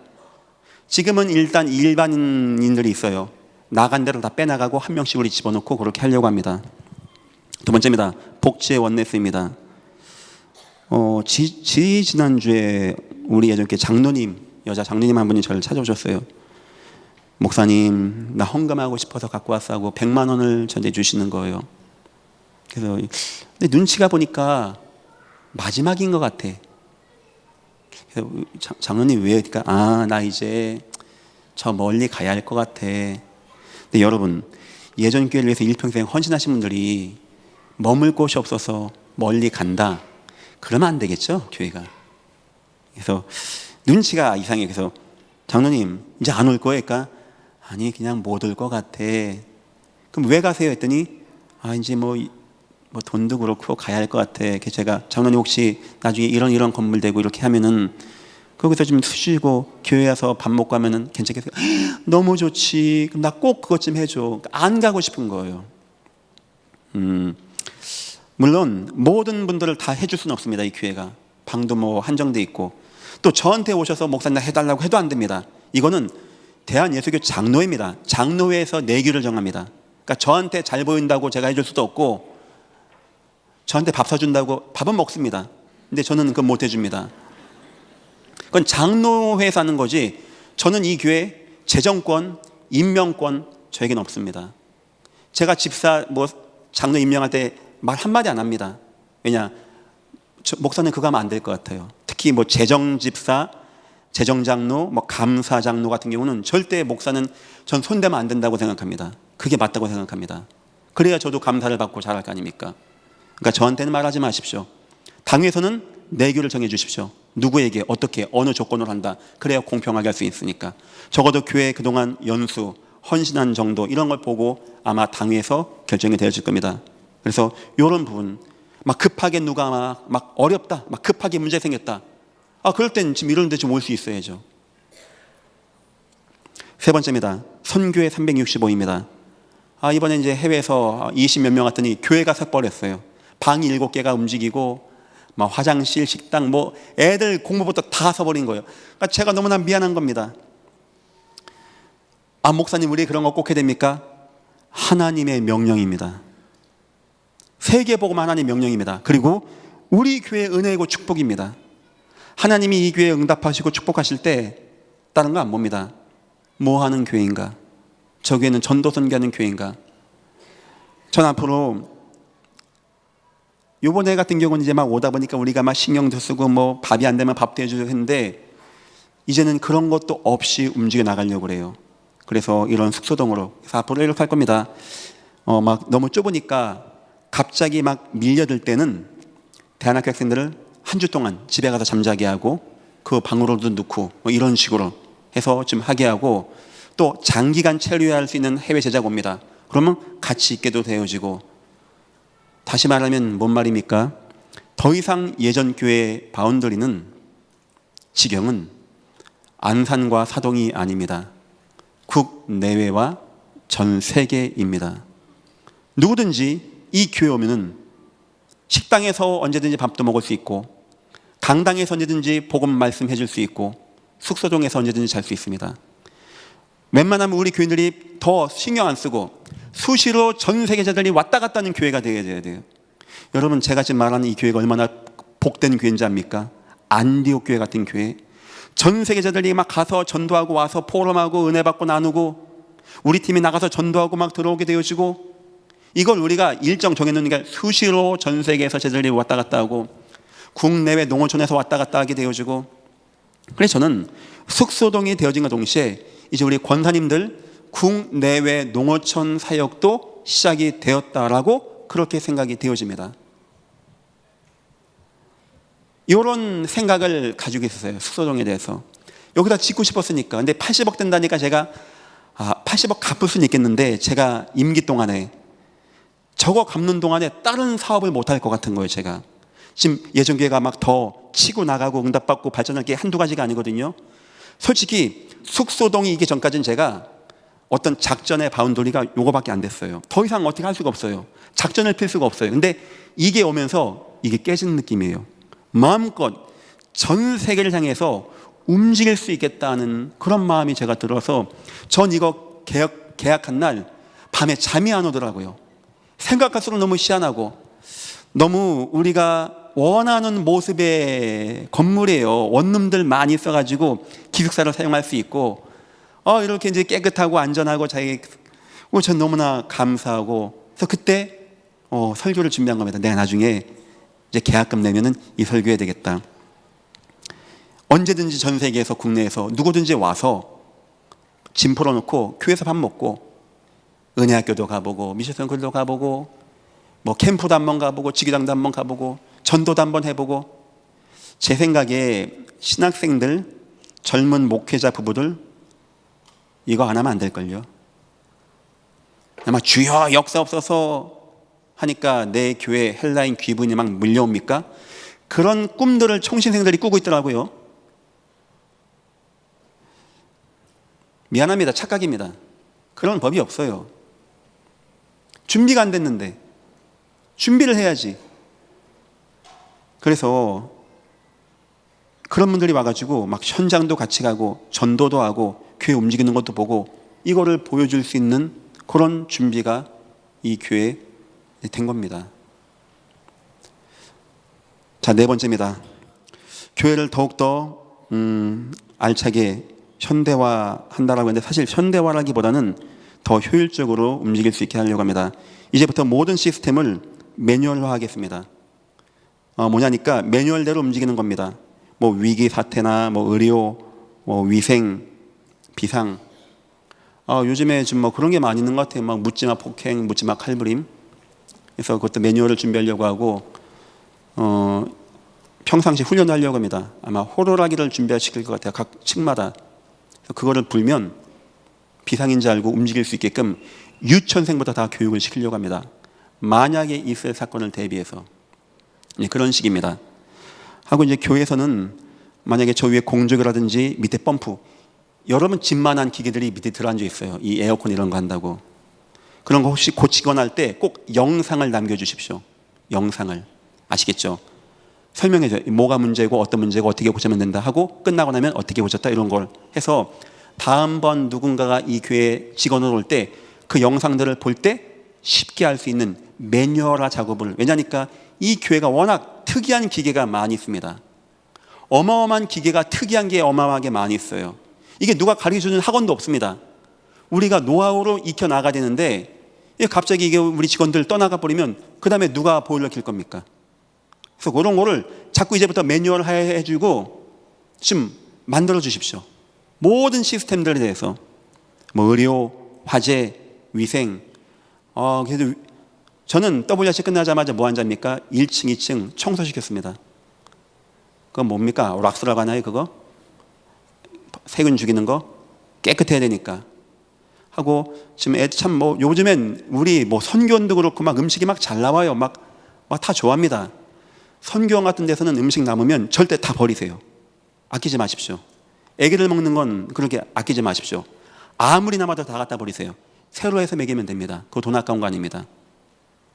Speaker 1: 지금은 일단 일반인들이 있어요. 나간 대로 다 빼나가고 한 명씩 우리 집어넣고 그렇게 하려고 합니다. 두 번째입니다. 복지의 원네스입니다. 지난주에 우리 예전께 장로님, 여자 장로님 한 분이 저를 찾아오셨어요. 목사님, 나 헌금하고 싶어서 갖고 왔어 하고 100만 원을 저한테 주시는 거예요. 그래서 근데 눈치가 보니까 마지막인 것 같아. 그래서 장로님 왜? 그러니까 나 이제 저 멀리 가야 할 것 같아. 근데 여러분, 예전 교회를 위해서 일평생 헌신하신 분들이 머물 곳이 없어서 멀리 간다. 그러면 안 되겠죠, 교회가. 그래서 눈치가 이상해. 그래서 장로님 이제 안 올 거예요? 그러니까 아니 그냥 못 올 것 같아. 그럼 왜 가세요? 했더니 이제 뭐 돈도 그렇고 가야 할 것 같아. 그래서 제가 장로님 혹시 나중에 이런 건물 되고 이렇게 하면은 거기서 좀 쉬고 교회 와서 밥 먹고 하면은 괜찮겠어요? 너무 좋지. 그럼 나 꼭 그것 좀 해줘. 그러니까 안 가고 싶은 거예요. 물론 모든 분들을 다 해줄 수는 없습니다. 이 교회가. 방도 뭐 한정돼 있고, 또 저한테 오셔서 목사님 해달라고 해도 안 됩니다. 이거는 대한예수교 장로회입니다. 장로회에서 내규를 정합니다. 그러니까 저한테 잘 보인다고 제가 해줄 수도 없고, 저한테 밥 사준다고 밥은 먹습니다. 근데 저는 그건 못 해줍니다. 그건 장로회에서 하는 거지, 저는 이 교회 재정권, 임명권 저에게는 없습니다. 제가 집사 뭐 장로 임명할 때 말 한마디 안 합니다. 왜냐, 목사는 그거 하면 안 될 것 같아요. 특히 뭐 재정집사, 재정장로, 뭐 감사장로 같은 경우는 절대 목사는 전 손대면 안 된다고 생각합니다. 그게 맞다고 생각합니다. 그래야 저도 감사를 받고 잘할 거 아닙니까? 그러니까 저한테는 말하지 마십시오. 당에서는 내규를 정해 주십시오. 누구에게 어떻게 어느 조건으로 한다. 그래야 공평하게 할 수 있으니까. 적어도 교회 그동안 연수, 헌신한 정도 이런 걸 보고 아마 당에서 결정이 되어질 겁니다. 그래서 이런 부분, 막 급하게 누가 막 어렵다, 막 급하게 문제 생겼다, 그럴 땐 지금 이런 데 좀 올 수 있어야죠. 세 번째입니다. 선교회 365입니다. 이번에 이제 해외에서 20몇 명 왔더니 교회가 삭발했어요. 방이 7개가 움직이고, 막 화장실, 식당, 뭐 애들 공부부터 다 서버린 거예요. 그러니까 제가 너무나 미안한 겁니다. 목사님, 우리 그런 거 꼭 해야 됩니까? 하나님의 명령입니다. 세계복음 하나님의 명령입니다. 그리고 우리 교회의 은혜이고 축복입니다. 하나님이 이 교회에 응답하시고 축복하실 때 다른 거 안 봅니다. 뭐 하는 교회인가? 저 교회는 전도 선교하는 교회인가? 전 앞으로 요번에 같은 경우는 이제 막 오다 보니까 우리가 막 신경도 쓰고 뭐 밥이 안 되면 밥도 해주고 했는데, 이제는 그런 것도 없이 움직여 나가려고 그래요. 그래서 이런 숙소동으로 그래서 앞으로 이렇게 할 겁니다. 막 너무 좁으니까 갑자기 막 밀려들 때는 대안학교 학생들을 한 주 동안 집에 가서 잠자게 하고, 그 방으로도 넣고 뭐 이런 식으로 해서 좀 하게 하고, 또 장기간 체류할 수 있는 해외 제자가 옵니다. 그러면 같이 있게도 되어지고, 다시 말하면 뭔 말입니까? 더 이상 예전 교회 바운더리는, 지경은 안산과 사동이 아닙니다. 국내외와 전 세계입니다. 누구든지 이 교회 오면은 식당에서 언제든지 밥도 먹을 수 있고, 강당에서 언제든지 복음 말씀 해줄 수 있고, 숙소동에서 언제든지 잘 수 있습니다. 웬만하면 우리 교인들이 더 신경 안 쓰고 수시로 전 세계자들이 왔다 갔다 하는 교회가 되어야 돼요. 여러분, 제가 지금 말하는 이 교회가 얼마나 복된 교회인지 압니까? 안디옥 교회 같은 교회, 전 세계자들이 막 가서 전도하고 와서 포럼하고 은혜 받고 나누고, 우리 팀이 나가서 전도하고 막 들어오게 되어지고, 이걸 우리가 일정 정해놓으니까 수시로 전 세계에서 제자들이 왔다 갔다 하고, 국내외 농어촌에서 왔다 갔다 하게 되어지고, 그래서 저는 숙소동이 되어진과 동시에 이제 우리 권사님들 국내외 농어촌 사역도 시작이 되었다라고 그렇게 생각이 되어집니다. 이런 생각을 가지고 있었어요. 숙소동에 대해서. 여기다 짓고 싶었으니까. 근데 80억 된다니까 제가 80억 갚을 수는 있겠는데, 제가 임기 동안에 저거 갚는 동안에 다른 사업을 못할 것 같은 거예요. 제가 지금 예전 교회가 막 더 치고 나가고 응답받고 발전할 게 한두 가지가 아니거든요. 솔직히 숙소동이 이기 전까지는 제가 어떤 작전의 바운더리가 요거밖에 안 됐어요. 더 이상 어떻게 할 수가 없어요. 작전을 필 수가 없어요. 근데 이게 오면서 이게 깨지는 느낌이에요. 마음껏 전 세계를 향해서 움직일 수 있겠다는 그런 마음이 제가 들어서, 전 이거 계약한 날 밤에 잠이 안 오더라고요. 생각할수록 너무 희한하고, 너무 우리가 원하는 모습의 건물이에요. 원룸들 많이 있어가지고 기숙사를 사용할 수 있고, 이렇게 이제 깨끗하고 안전하고 전 너무나 감사하고, 그래서 그때 설교를 준비한 겁니다. 내가 나중에 이제 계약금 내면은 이 설교해야 되겠다. 언제든지 전 세계에서 국내에서 누구든지 와서 짐 풀어놓고 교회에서 밥 먹고, 은혜학교도 가보고 미션센터도 가보고 뭐 캠프도 한번 가보고 지기당도 한번 가보고 전도도 한번 해보고, 제 생각에 신학생들, 젊은 목회자 부부들 이거 안 하면 안 될걸요. 아마 주여 역사 없어서 하니까 내 교회 헬라인 귀분이 막 밀려옵니까? 그런 꿈들을 총신생들이 꾸고 있더라고요. 미안합니다. 착각입니다. 그런 법이 없어요. 준비가 안 됐는데 준비를 해야지. 그래서 그런 분들이 와가지고 막 현장도 같이 가고 전도도 하고 교회 움직이는 것도 보고 이거를 보여줄 수 있는 그런 준비가 이 교회에 된 겁니다. 자, 네 번째입니다. 교회를 더욱더 알차게 현대화한다라고 했는데 사실 현대화라기보다는 더 효율적으로 움직일 수 있게 하려고 합니다. 이제부터 모든 시스템을 매뉴얼화하겠습니다. 뭐냐니까 매뉴얼대로 움직이는 겁니다. 뭐 위기 사태나 뭐 의료, 뭐 위생, 비상. 요즘에 좀 뭐 그런 게 많이 있는 것 같아요. 막 묻지마 폭행, 묻지마 칼부림. 그래서 그것도 매뉴얼을 준비하려고 하고 평상시 훈련하려고 합니다. 아마 호루라기를 준비시킬 것 같아요. 각 층마다. 그거를 불면 비상인지 알고 움직일 수 있게끔 유치원생부터 다 교육을 시키려고 합니다. 만약에 있을 사건을 대비해서. 그런 식입니다. 하고 이제 교회에서는 만약에 저 위에 공조기라든지 밑에 펌프, 여러분 집만한 기계들이 밑에 들어앉아 있어요. 이 에어컨 이런 거 한다고. 그런 거 혹시 고치거나 할 때 꼭 영상을 남겨주십시오. 영상을. 아시겠죠? 설명해줘요. 뭐가 문제고 어떤 문제고 어떻게 고치면 된다 하고 끝나고 나면 어떻게 고쳤다 이런 걸 해서 다음번 누군가가 이 교회 직원으로 올 때 그 영상들을 볼 때 쉽게 할 수 있는 매뉴얼화 작업을, 왜냐니까 이 교회가 워낙 특이한 기계가 많이 있습니다. 어마어마한 기계가 특이한 게 어마어마하게 많이 있어요. 이게 누가 가르쳐주는 학원도 없습니다. 우리가 노하우로 익혀나가야 되는데 갑자기 이게 우리 직원들 떠나가 버리면 그 다음에 누가 보일러 킬 겁니까? 그래서 그런 거를 자꾸 이제부터 매뉴얼 해주고 좀 만들어 주십시오. 모든 시스템들에 대해서 뭐 의료, 화재, 위생. 그래도 저는 WRC 끝나자마자 뭐 한답니까? 1층, 2층 청소시켰습니다. 그건 뭡니까? 락스라고 하나요 그거? 세균 죽이는 거? 깨끗해야 되니까 하고 지금 애들 참 뭐 요즘엔 우리 뭐 선교원도 그렇고 막 음식이 막 잘 나와요. 막 다 좋아합니다. 선교원 같은 데서는 음식 남으면 절대 다 버리세요. 아끼지 마십시오. 애기들 먹는 건 그렇게 아끼지 마십시오. 아무리 남아도 다 갖다 버리세요. 새로 해서 먹이면 됩니다. 그거 돈 아까운 거 아닙니다.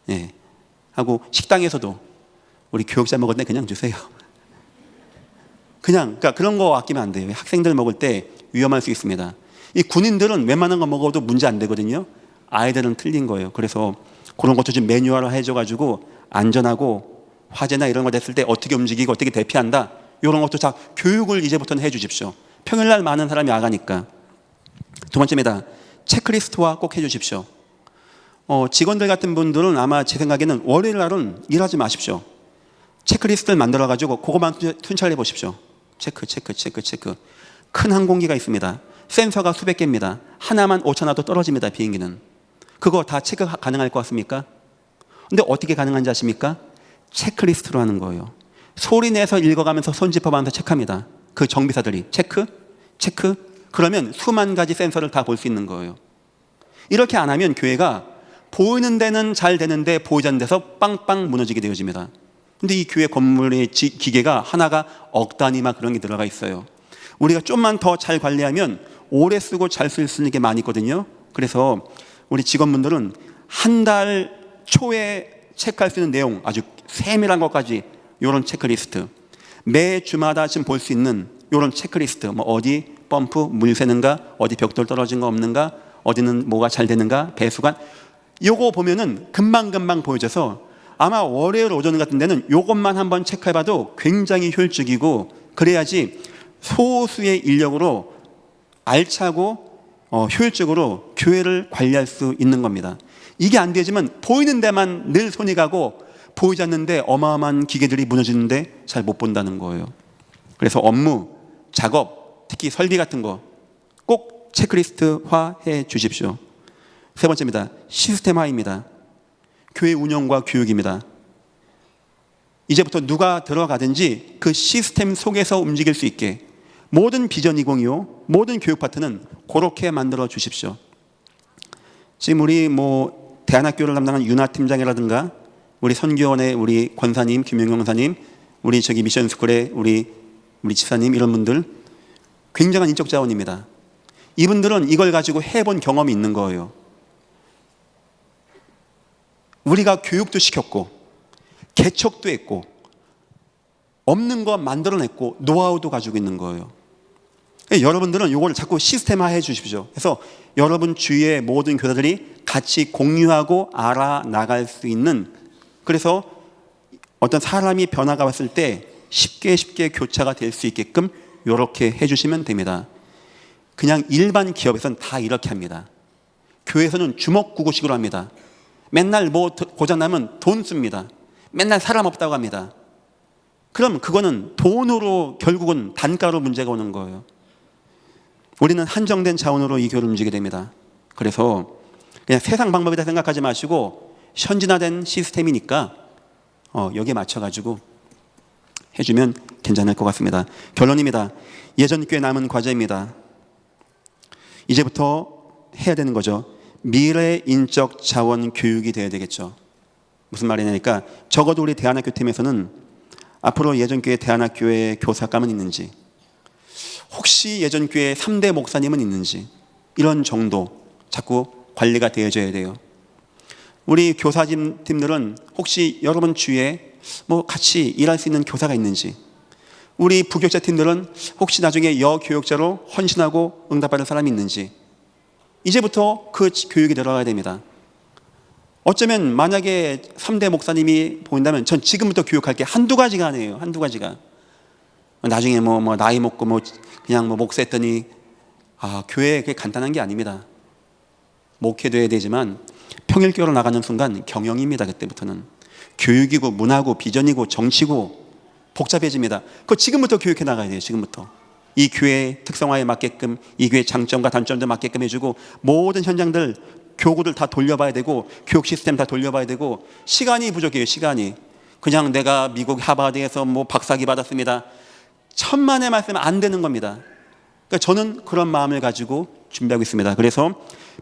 Speaker 1: 예. 하고 식당에서도 우리 교육자 먹을 때 그냥 주세요. 그러니까 그런 거 아끼면 안 돼요. 학생들 먹을 때 위험할 수 있습니다. 이 군인들은 웬만한 거 먹어도 문제 안 되거든요. 아이들은 틀린 거예요. 그래서 그런 것도 좀 매뉴얼화 해줘가지고 안전하고 화재나 이런 거 됐을 때 어떻게 움직이고 어떻게 대피한다 이런 것도 다 교육을 이제부터는 해주십시오. 평일날 많은 사람이 나가니까. 두 번째입니다. 체크리스트화 꼭 해주십시오. 직원들 같은 분들은 아마 제 생각에는 월요일 날은 일하지 마십시오. 체크리스트를 만들어가지고 그것만 순찰해 보십시오. 체크. 큰 항공기가 있습니다. 센서가 수백 개입니다. 하나만 5,000와도 떨어집니다. 비행기는. 그거 다 체크 가능할 것 같습니까? 근데 어떻게 가능한지 아십니까? 체크리스트로 하는 거예요. 소리 내서 읽어가면서 손짚어가면서 체크합니다. 그 정비사들이 체크. 그러면 수만 가지 센서를 다 볼 수 있는 거예요. 이렇게 안 하면 교회가 보이는 데는 잘 되는데 보이지 않는 데서 빵빵 무너지게 되어집니다. 근데 이 교회 건물의 기계가 하나가 억 단위 막 그런 게 들어가 있어요. 우리가 좀만 더 잘 관리하면 오래 쓰고 잘 쓸 수 있는 게 많이 있거든요. 그래서 우리 직원분들은 한 달 초에 체크할 수 있는 내용, 아주 세밀한 것까지 이런 체크리스트, 매 주마다 지금 볼 수 있는 이런 체크리스트, 뭐 어디 펌프 물 새는가, 어디 벽돌 떨어진 거 없는가, 어디는 뭐가 잘 되는가, 배수관, 요거 보면은 금방 보여져서 아마 월요일 오전 같은 데는 요것만 한번 체크해봐도 굉장히 효율적이고, 그래야지 소수의 인력으로 알차고 효율적으로 교회를 관리할 수 있는 겁니다. 이게 안 되지만 보이는 데만 늘 손이 가고 보이지 않는데 어마어마한 기계들이 무너지는데 잘 못 본다는 거예요. 그래서 업무, 작업, 특히 설비 같은 거 꼭 체크리스트화해 주십시오. 세 번째입니다. 시스템화입니다. 교회 운영과 교육입니다. 이제부터 누가 들어가든지 그 시스템 속에서 움직일 수 있게 모든 비전 2025, 모든 교육 파트는 그렇게 만들어 주십시오. 지금 우리 대안학교를 담당한 윤아 팀장이라든가 우리 선교원의 우리 권사님, 김영경 권사님, 우리 미션스쿨의 우리 집사님, 이런 분들 굉장한 인적 자원입니다. 이분들은 이걸 가지고 해본 경험이 있는 거예요. 우리가 교육도 시켰고 개척도 했고 없는 거 만들어냈고 노하우도 가지고 있는 거예요. 여러분들은 이걸 자꾸 시스템화해 주십시오. 그래서 여러분 주위의 모든 교사들이 같이 공유하고 알아나갈 수 있는, 그래서 어떤 사람이 변화가 왔을 때 쉽게 교차가 될 수 있게끔 이렇게 해주시면 됩니다. 그냥 일반 기업에서는 다 이렇게 합니다. 교회에서는 주먹구구식으로 합니다. 맨날 뭐 고장나면 돈 씁니다. 맨날 사람 없다고 합니다. 그럼 그거는 돈으로 결국은 단가로 문제가 오는 거예요. 우리는 한정된 자원으로 이 교회를 움직이게 됩니다. 그래서 그냥 세상 방법이다 생각하지 마시고 현진화된 시스템이니까 여기에 맞춰가지고 해주면 괜찮을 것 같습니다. 결론입니다. 예전 교회 남은 과제입니다. 이제부터 해야 되는 거죠. 미래 인적 자원 교육이 돼야 되겠죠. 무슨 말이냐니까 적어도 우리 대안학교 팀에서는 앞으로 예전 교회 대안학교에 교사감은 있는지, 혹시 예전 교회 3대 목사님은 있는지, 이런 정도 자꾸 관리가 되어져야 돼요. 우리 교사팀들은 혹시 여러분 주위에 뭐 같이 일할 수 있는 교사가 있는지, 우리 부교육자 팀들은 혹시 나중에 여교육자로 헌신하고 응답받을 사람이 있는지, 이제부터 그 교육이 들어가야 됩니다. 어쩌면 만약에 3대 목사님이 보인다면 전 지금부터 교육할 게 한두 가지가 아니에요. 한두 가지가. 나중에 뭐 나이 먹고 그냥 목사했더니 교회 그게 간단한 게 아닙니다. 목회돼야 되지만 평일교회로 나가는 순간 경영입니다. 그때부터는 교육이고 문화고 비전이고 정치고 복잡해집니다. 그거 지금부터 교육해 나가야 돼요. 지금부터 이 교회의 특성화에 맞게끔, 이 교회의 장점과 단점도 맞게끔 해주고, 모든 현장들 교구들 다 돌려봐야 되고, 교육 시스템 다 돌려봐야 되고. 시간이 부족해요. 시간이. 그냥 내가 미국 하버드에서 박사학위 받았습니다, 천만의 말씀은 안 되는 겁니다. 그러니까 저는 그런 마음을 가지고 준비하고 있습니다. 그래서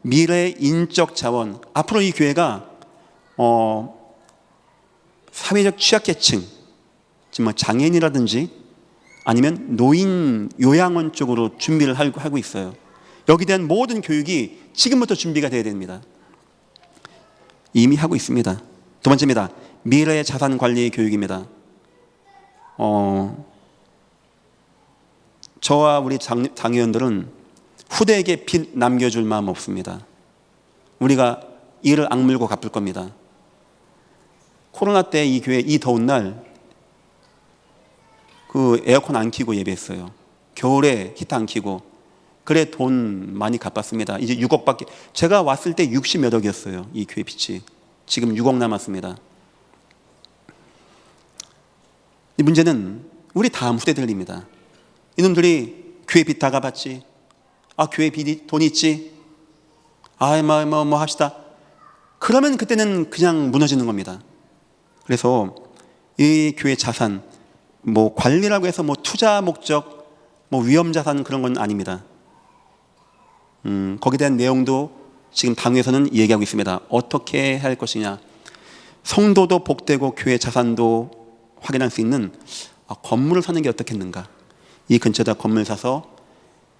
Speaker 1: 미래 인적 자원, 앞으로 이 교회가 사회적 취약계층, 지금 장애인이라든지 아니면 노인 요양원 쪽으로 준비를 하고 있어요. 여기에 대한 모든 교육이 지금부터 준비가 돼야 됩니다. 이미 하고 있습니다. 두 번째입니다. 미래 자산 관리 교육입니다. 저와 우리 장의원들은 후대에게 빚 남겨줄 마음 없습니다. 우리가 이를 악물고 갚을 겁니다. 코로나 때 이 교회 이 더운 날 그 에어컨 안 켜고 예배했어요. 겨울에 히터 안 켜고. 그래 돈 많이 갚았습니다. 이제 6억밖에, 제가 왔을 때 60 몇 억이었어요. 이 교회 빚이. 지금 6억 남았습니다. 이 문제는 우리 다음 후대들입니다. 이놈들이 교회 빚 다 갚았지, 교회 빚이 돈 있지, 뭐 합시다. 그러면 그때는 그냥 무너지는 겁니다. 그래서 이 교회 자산, 관리라고 해서 투자 목적, 위험 자산 그런 건 아닙니다. 거기에 대한 내용도 지금 당회에서는 얘기하고 있습니다. 어떻게 할 것이냐. 성도도 복되고 교회 자산도 확인할 수 있는 건물을 사는 게 어떻겠는가. 이 근처에다 건물 사서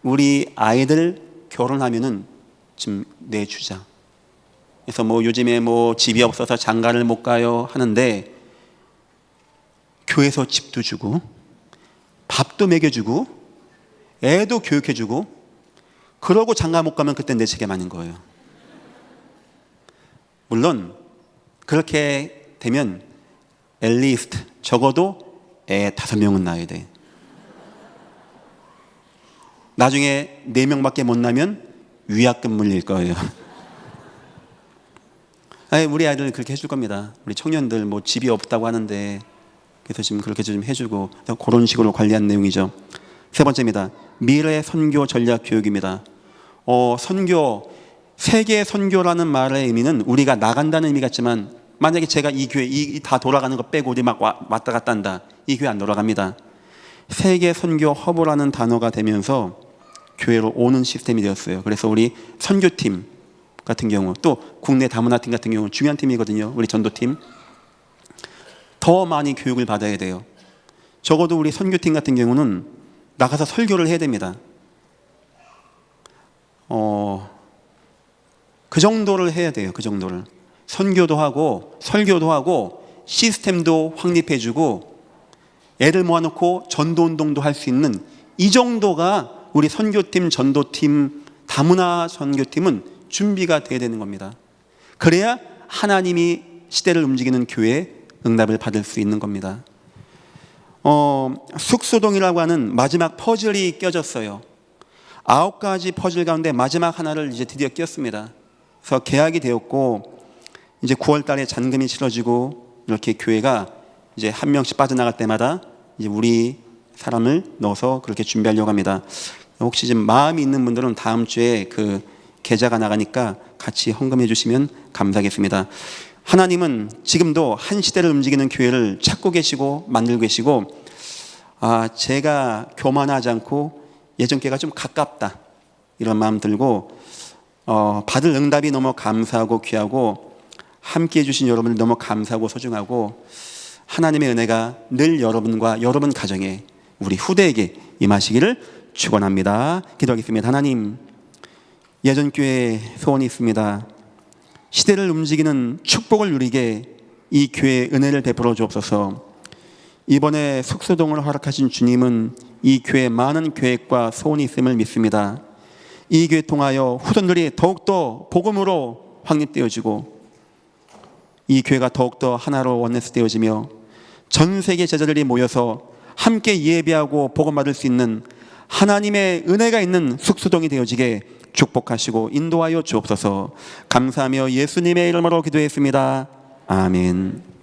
Speaker 1: 우리 아이들 결혼하면은 좀 내주자. 그래서 요즘에 집이 없어서 장가를 못 가요 하는데, 교회에서 집도 주고 밥도 먹여주고 애도 교육해주고, 그러고 장가 못 가면 그때 내 책임 아닌 거예요. 물론 그렇게 되면 앨리스트 적어도 애 5명은 낳아야 돼. 나중에 4명밖에 못 나면 위약금 물릴 거예요. 우리 아이들 그렇게 해줄 겁니다. 우리 청년들 집이 없다고 하는데, 그래서 지금 그렇게 좀 해주고, 그런 식으로 관리한 내용이죠. 세 번째입니다. 미래 선교 전략 교육입니다. 선교, 세계 선교라는 말의 의미는 우리가 나간다는 의미 같지만, 만약에 제가 이 교회 다 돌아가는 거 빼고 어디 막 왔다 갔다 한다, 이 교회 안 돌아갑니다. 세계 선교 허브라는 단어가 되면서 교회로 오는 시스템이 되었어요. 그래서 우리 선교팀 같은 경우, 또 국내 다문화팀 같은 경우 중요한 팀이거든요. 우리 전도팀 더 많이 교육을 받아야 돼요. 적어도 우리 선교팀 같은 경우는 나가서 설교를 해야 됩니다. 그 정도를 해야 돼요. 그 정도를. 선교도 하고 설교도 하고 시스템도 확립해주고, 애를 모아놓고 전도운동도 할 수 있는 이 정도가 우리 선교팀, 전도팀, 다문화 선교팀은 준비가 돼야 되는 겁니다. 그래야 하나님이 시대를 움직이는 교회에 응답을 받을 수 있는 겁니다. 숙소동이라고 하는 마지막 퍼즐이 껴졌어요. 9가지 퍼즐 가운데 마지막 하나를 이제 드디어 꼈습니다. 그래서 계약이 되었고 이제 9월 달에 잔금이 치러지고 이렇게 교회가 이제 한 명씩 빠져나갈 때마다 이제 우리 사람을 넣어서 그렇게 준비하려고 합니다. 혹시 지금 마음이 있는 분들은 다음 주에 그 계좌가 나가니까 같이 헌금해 주시면 감사하겠습니다. 하나님은 지금도 한 시대를 움직이는 교회를 찾고 계시고 만들고 계시고, 제가 교만하지 않고 예전 교회가 좀 가깝다 이런 마음 들고, 받을 응답이 너무 감사하고 귀하고, 함께해 주신 여러분들 너무 감사하고 소중하고, 하나님의 은혜가 늘 여러분과 여러분 가정에 우리 후대에게 임하시기를 축원합니다. 기도하겠습니다. 하나님, 예전 교회에 소원이 있습니다. 시대를 움직이는 축복을 누리게 이 교회에 은혜를 베풀어 주옵소서. 이번에 숙소동을 허락하신 주님은 이 교회 많은 계획과 소원이 있음을 믿습니다. 이 교회 통하여 후손들이 더욱더 복음으로 확립되어지고 이 교회가 더욱더 하나로 원내스 되어지며 전 세계 제자들이 모여서 함께 예배하고 복음받을 수 있는 하나님의 은혜가 있는 숙소동이 되어지게 축복하시고 인도하여 주옵소서. 감사하며 예수님의 이름으로 기도했습니다. 아멘.